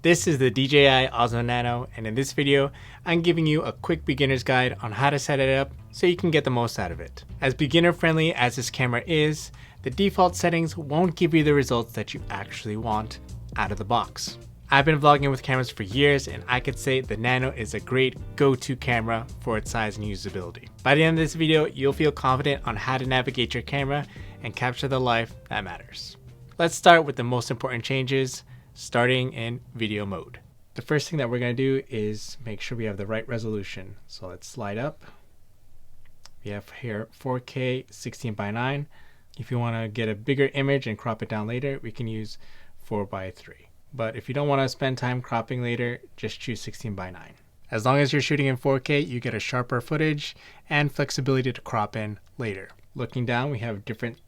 This is the DJI Osmo Nano, and in this video, I'm giving you a quick beginner's guide on how to set it up so you can get the most out of it. As beginner friendly as this camera is, the default settings won't give you the results that you actually want out of the box. I've been vlogging with cameras for years, and I could say the Nano is a great go-to camera for its size and usability. By the end of this video, you'll feel confident on how to navigate your camera and capture the life that matters. Let's start with the most important changes, starting in video mode. The first thing that we're going to do is make sure we have the right resolution. So let's slide up. We have here 4K 16:9. If you want to get a bigger image and crop it down later, we can use 4:3. But if you don't want to spend time cropping later, just choose 16:9. As long as you're shooting in 4K, you get a sharper footage and flexibility to crop in later. Looking down, we have different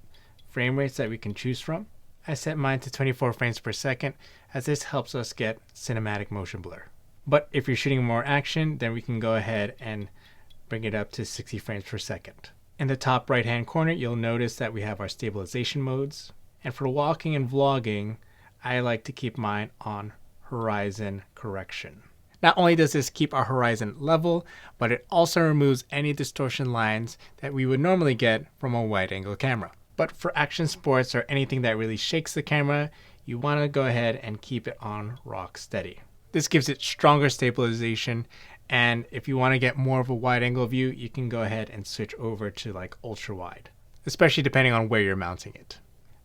frame rates that we can choose from. I set mine to 24 frames per second, as this helps us get cinematic motion blur. But if you're shooting more action, then we can go ahead and bring it up to 60 frames per second. In the top right hand corner, you'll notice that we have our stabilization modes. And for walking and vlogging, I like to keep mine on horizon correction. Not only does this keep our horizon level, but it also removes any distortion lines that we would normally get from a wide angle camera. But for action sports or anything that really shakes the camera, you want to go ahead and keep it on rock steady. This gives it stronger stabilization, and if you want to get more of a wide angle view, you can go ahead and switch over to like ultra wide, especially depending on where you're mounting it.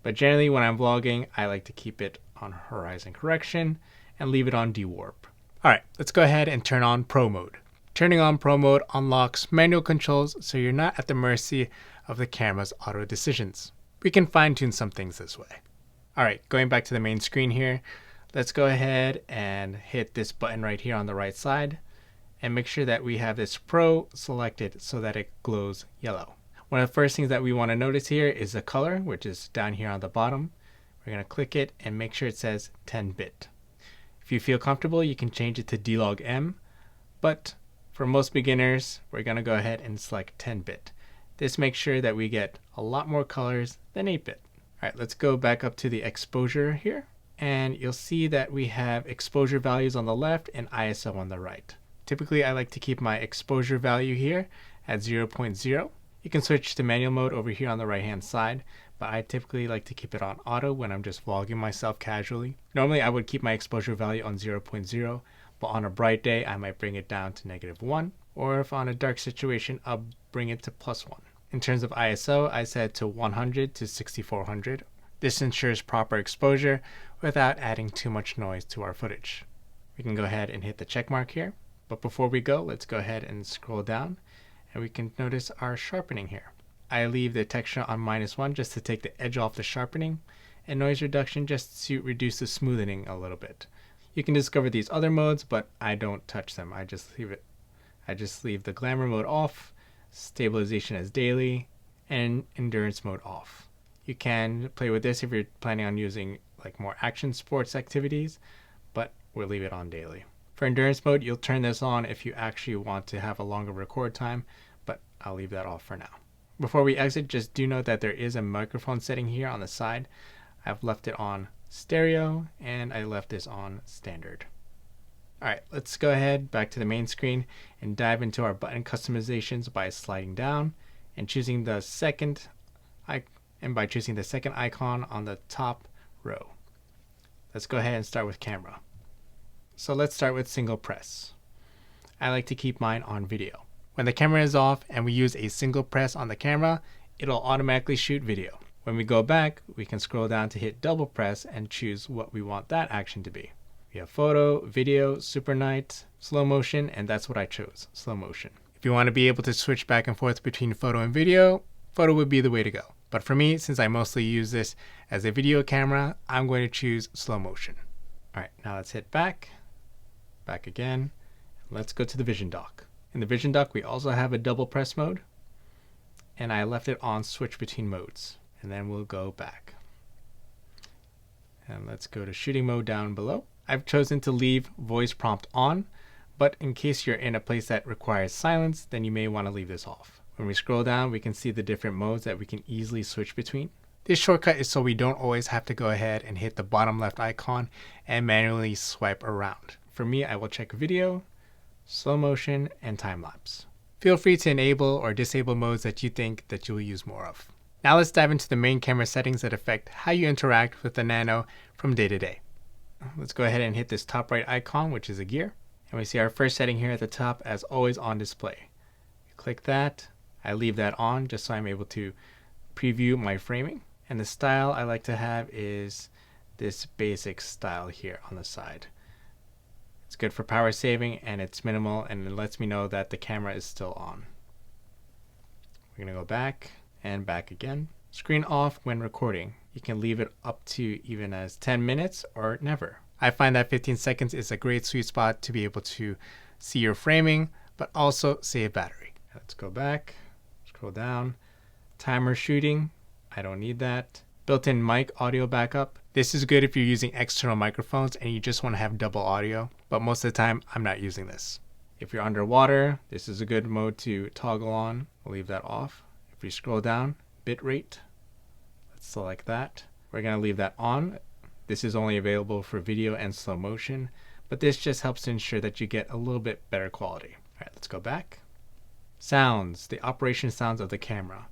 But generally when I'm vlogging, I like to keep it on horizon correction and leave it on dewarp. Alright, let's go ahead and turn on Pro Mode. Turning on Pro Mode unlocks manual controls, so you're not at the mercy of the camera's auto decisions. We can fine tune some things this way. Alright, going back to the main screen here, let's go ahead and hit this button right here on the right side and make sure that we have this Pro selected so that it glows yellow. One of the first things that we want to notice here is the color, which is down here on the bottom. We're going to click it and make sure it says 10-bit. If you feel comfortable, you can change it to D-Log M, but for most beginners, we're going to go ahead and select 10-bit. This makes sure that we get a lot more colors than 8-bit. Alright, let's go back up to the exposure here, and you'll see that we have exposure values on the left and ISO on the right. Typically, I like to keep my exposure value here at 0.0. You can switch to manual mode over here on the right hand side, but I typically like to keep it on auto when I'm just vlogging myself casually. Normally I would keep my exposure value on 0.0, but on a bright day I might bring it down to -1, or if on a dark situation I'll bring it to +1. In terms of ISO, I set to 100 to 6400. This ensures proper exposure without adding too much noise to our footage. We can go ahead and hit the check mark here, but before we go, let's go ahead and scroll down. And we can notice our sharpening here. I leave the texture on -1 just to take the edge off the sharpening, and noise reduction just to reduce the smoothing a little bit. You can discover these other modes, but I don't touch them. I just leave the glamour mode off, stabilization as daily, and endurance mode off. You can play with this if you're planning on using like more action sports activities, but we'll leave it on daily. For endurance mode, you'll turn this on if you actually want to have a longer record time, but I'll leave that off for now. Before we exit, just do note that there is a microphone setting here on the side. I've left it on stereo, and I left this on standard. Alright, let's go ahead back to the main screen and dive into our button customizations by sliding down and choosing the second icon on the top row. Let's go ahead and start with camera. So let's start with single press. I like to keep mine on video. When the camera is off and we use a single press on the camera, it'll automatically shoot video. When we go back, we can scroll down to hit double press and choose what we want that action to be. We have photo, video, super night, slow motion, and that's what I chose, slow motion. If you want to be able to switch back and forth between photo and video, photo would be the way to go. But for me, since I mostly use this as a video camera, I'm going to choose slow motion. Alright, now let's hit back again. Let's go to the vision dock. In the vision dock, we also have a double press mode, and I left it on switch between modes. And then we'll go back. And let's go to shooting mode down below. I've chosen to leave voice prompt on, but in case you're in a place that requires silence, then you may want to leave this off. When we scroll down, we can see the different modes that we can easily switch between. This shortcut is so we don't always have to go ahead and hit the bottom left icon and manually swipe around. For me, I will check video, slow motion, and time lapse. Feel free to enable or disable modes that you think that you'll use more of. Now let's dive into the main camera settings that affect how you interact with the Nano from day to day. Let's go ahead and hit this top right icon, which is a gear. And we see our first setting here at the top as always on display. Click that. I leave that on just so I'm able to preview my framing. And the style I like to have is this basic style here on the side. It's good for power saving and it's minimal and it lets me know that the camera is still on. We're going to go back and back again. Screen off when recording. You can leave it up to even as 10 minutes or never. I find that 15 seconds is a great sweet spot to be able to see your framing, but also save battery. Let's go back, scroll down. Timer shooting, I don't need that. Built-in mic audio backup. This is good if you're using external microphones and you just want to have double audio, but most of the time I'm not using this. If you're underwater, this is a good mode to toggle on. We'll leave that off. If we scroll down, bitrate, let's select that. We're going to leave that on. This is only available for video and slow motion, but this just helps to ensure that you get a little bit better quality. All right, let's go back. Sounds, the operation sounds of the camera.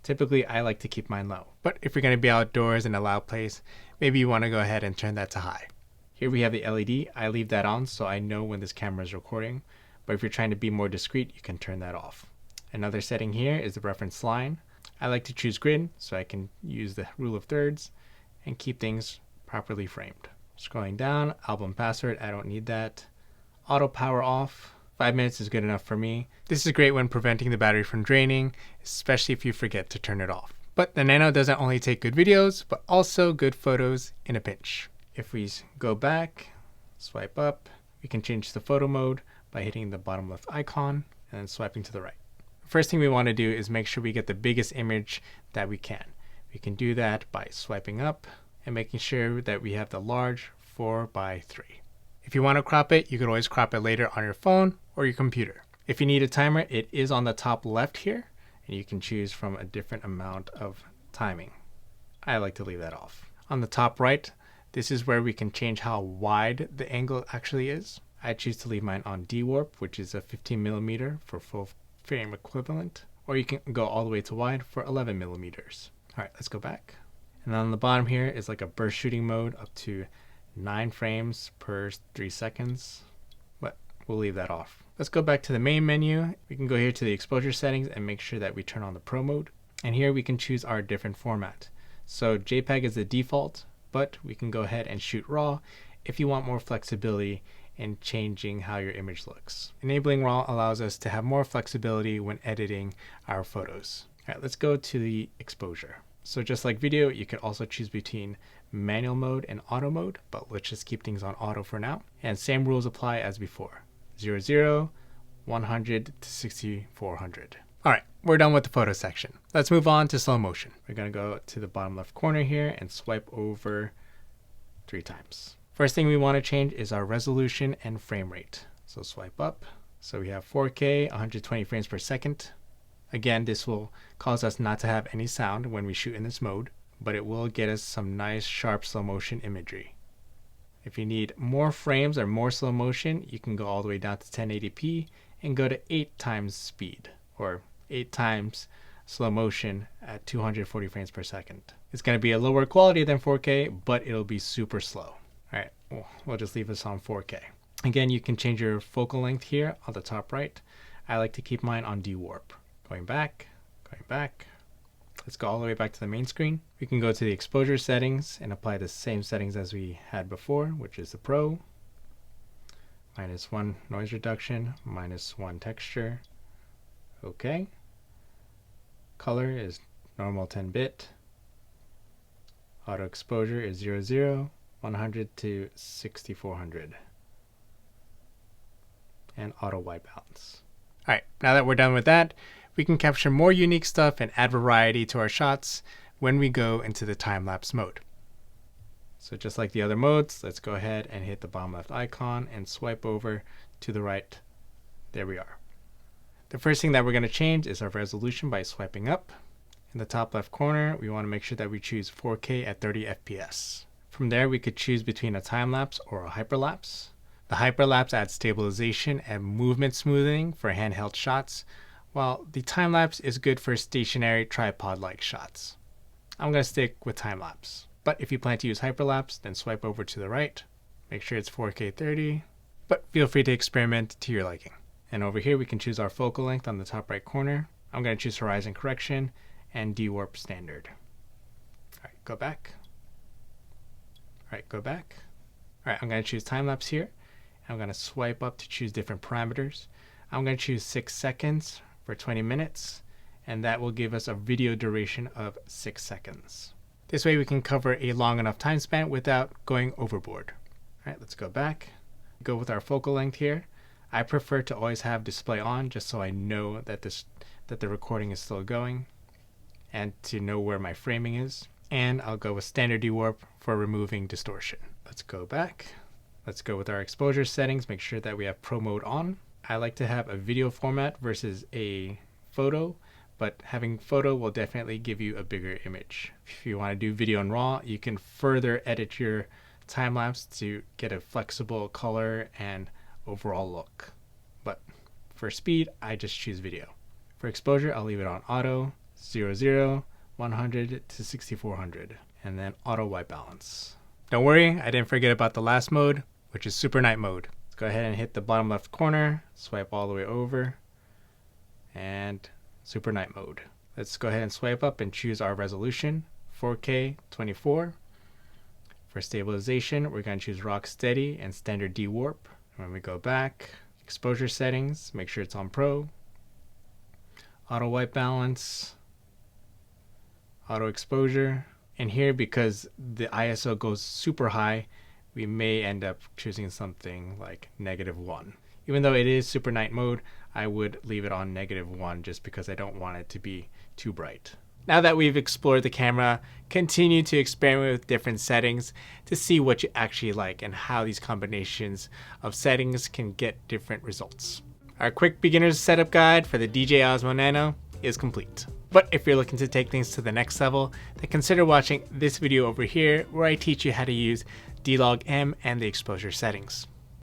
Typically, I like to keep mine low, but if you're going to be outdoors in a loud place, maybe you want to go ahead and turn that to high. Here we have the LED. I leave that on so I know when this camera is recording, but if you're trying to be more discreet, you can turn that off. Another setting here is the reference line. I like to choose grid so I can use the rule of thirds and keep things properly framed. Scrolling down, album password, I don't need that. Auto power off. 5 minutes is good enough for me. This is great when preventing the battery from draining, especially if you forget to turn it off. But the Nano doesn't only take good videos, but also good photos in a pinch. If we go back, swipe up, we can change the photo mode by hitting the bottom left icon and then swiping to the right. First thing we want to do is make sure we get the biggest image that we can. We can do that by swiping up and making sure that we have the large 4:3. If you want to crop it, you could always crop it later on your phone or your computer. If you need a timer, it is on the top left here, and you can choose from a different amount of timing. I like to leave that off. On the top right, this is where we can change how wide the angle actually is. I choose to leave mine on D-warp, which is a 15mm for full frame equivalent, or you can go all the way to wide for 11mm. All right, let's go back. And on the bottom here is like a burst shooting mode up to 9 frames per 3 seconds, but we'll leave that off. Let's go back to the main menu. We can go here to the exposure settings and make sure that we turn on the Pro mode. And here we can choose our different format. So JPEG is the default, but we can go ahead and shoot RAW if you want more flexibility in changing how your image looks. Enabling RAW allows us to have more flexibility when editing our photos. All right, let's go to the exposure. So just like video, you could also choose between manual mode and auto mode, but let's just keep things on auto for now. And same rules apply as before. 00, 100 to 6400. All right, we're done with the photo section. Let's move on to slow motion. We're gonna go to the bottom left corner here and swipe over 3 times. First thing we wanna change is our resolution and frame rate. So swipe up. So we have 4K, 120 frames per second. Again, this will cause us not to have any sound when we shoot in this mode, but it will get us some nice sharp slow motion imagery. If you need more frames or more slow motion, you can go all the way down to 1080p and go to 8 times speed, or 8 times slow motion at 240 frames per second. It's going to be a lower quality than 4K, but it'll be super slow. All right, we'll just leave this on 4K. Again, you can change your focal length here on the top right. I like to keep mine on D-warp. Going back. Let's go all the way back to the main screen. We can go to the exposure settings and apply the same settings as we had before, which is the Pro. -1 noise reduction, -1 texture. Okay. Color is normal 10-bit. Auto exposure is 00, 100 to 6400. And auto white balance. All right, now that we're done with that, we can capture more unique stuff and add variety to our shots when we go into the time-lapse mode. So just like the other modes, let's go ahead and hit the bottom left icon and swipe over to the right. There we are. The first thing that we're going to change is our resolution by swiping up, and In the top left corner, we want to make sure that we choose 4K at 30 FPS. From there, we could choose between a time lapse or a hyperlapse. The hyperlapse adds stabilization and movement smoothing for handheld shots, while the time lapse is good for stationary tripod-like shots. I'm going to stick with time lapse. But if you plan to use hyperlapse, then swipe over to the right. Make sure it's 4K 30, but feel free to experiment to your liking. And over here, we can choose our focal length on the top right corner. I'm going to choose horizon correction and dewarp standard. All right, go back. All right, go back. All right, I'm going to choose time lapse here. I'm going to swipe up to choose different parameters. I'm going to choose 6 seconds for 20 minutes, and that will give us a video duration of 6 seconds. This way we can cover a long enough time span without going overboard. All right, let's go back. Go with our focal length here. I prefer to always have display on just so I know that the recording is still going and to know where my framing is. And I'll go with standard dewarp for removing distortion. Let's go back. Let's go with our exposure settings. Make sure that we have Pro Mode on. I like to have a video format versus a photo, but having photo will definitely give you a bigger image. If you want to do video in RAW, you can further edit your time lapse to get a flexible color and overall look. But for speed, I just choose video. For exposure, I'll leave it on auto, 00, 100 to 6400, and then auto white balance. Don't worry, I didn't forget about the last mode, which is super night mode. Let's go ahead and hit the bottom left corner, swipe all the way over, and super night mode. Let's go ahead and swipe up and choose our resolution, 4K 24. For stabilization, we're going to choose rock steady and standard dewarp. When we go back, exposure settings, make sure it's on Pro, auto white balance, auto exposure. And here, because the ISO goes super high, we may end up choosing something like -1. Even though it is super night mode, I would leave it on -1 just because I don't want it to be too bright. Now that we've explored the camera, continue to experiment with different settings to see what you actually like and how these combinations of settings can get different results. Our quick beginner's setup guide for the DJI Osmo Nano is complete. But if you're looking to take things to the next level, then consider watching this video over here where I teach you how to use D-Log M and the exposure settings.